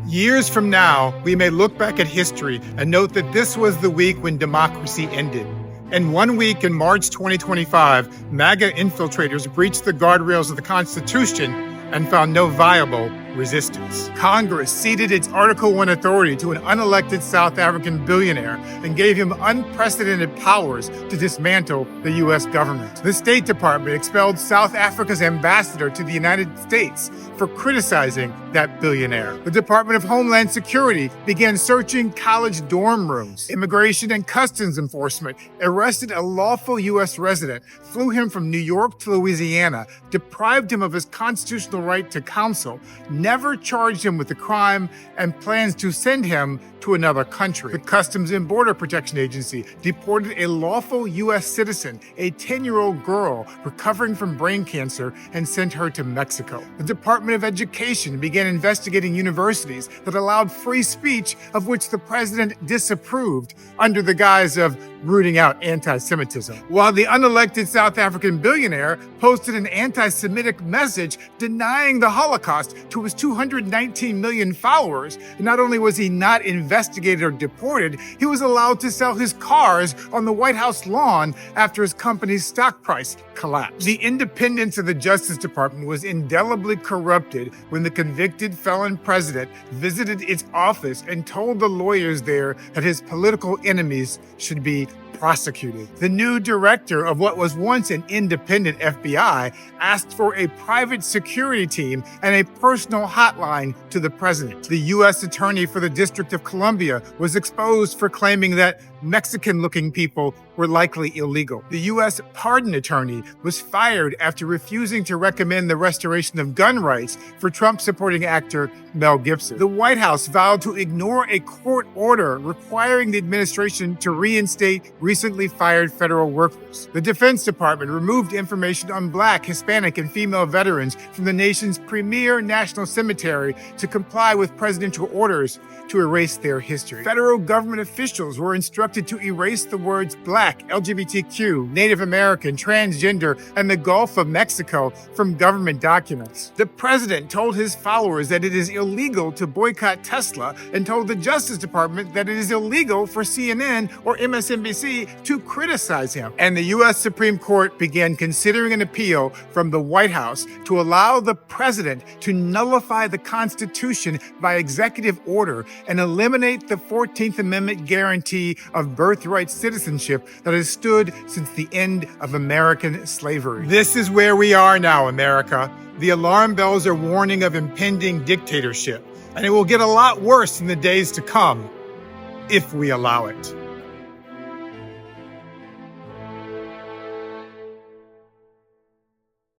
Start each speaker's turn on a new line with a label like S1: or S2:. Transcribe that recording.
S1: Years from now, we may look back at history and note that this was the week when democracy ended. In 1 week in March 2025, MAGA infiltrators breached the guardrails of the Constitution and found no viable resistance. Congress ceded its Article 1 authority to an unelected South African billionaire and gave him unprecedented powers to dismantle the U.S. government. The State Department expelled South Africa's ambassador to the United States for criticizing that billionaire. The Department of Homeland Security began searching college dorm rooms. Immigration and Customs Enforcement arrested a lawful U.S. resident, flew him from New York to Louisiana, deprived him of his constitutional right to counsel, never charged him with a crime, and plans to send him to another country. The Customs and Border Protection Agency deported a lawful U.S. citizen, a 10-year-old girl recovering from brain cancer, and sent her to Mexico. The Department of Education began investigating universities that allowed free speech of which the president disapproved under the guise of rooting out anti-Semitism. While the unelected South African billionaire posted an anti-Semitic message denying the Holocaust to his 219 million followers, not only was he not investigated or deported, he was allowed to sell his cars on the White House lawn after his company's stock price collapsed. The independence of the Justice Department was indelibly corrupted when the convicted felon president visited its office and told the lawyers there that his political enemies should be prosecuted. The new director of what was once an independent FBI asked for a private security team and a personal hotline to the president. The U.S. Attorney for the District of Columbia was exposed for claiming that Mexican-looking people were likely illegal. The U.S. Pardon Attorney was fired after refusing to recommend the restoration of gun rights for Trump-supporting actor Mel Gibson. The White House vowed to ignore a court order requiring the administration to reinstate recently fired federal workers. The Defense Department removed information on Black, Hispanic, and female veterans from the nation's premier national cemetery to comply with presidential orders to erase their history. Federal government officials were instructed to erase the words Black, LGBTQ, Native American, transgender, and the Gulf of Mexico from government documents. The president told his followers that it is illegal to boycott Tesla and told the Justice Department that it is illegal for CNN or MSNBC to criticize him. And the U.S. Supreme Court began considering an appeal from the White House to allow the president to nullify the Constitution by executive order and eliminate the 14th Amendment guarantee of birthright citizenship that has stood since the end of American slavery. This is where we are now, America. The alarm bells are warning of impending dictatorship, and it will get a lot worse in the days to come if we allow it.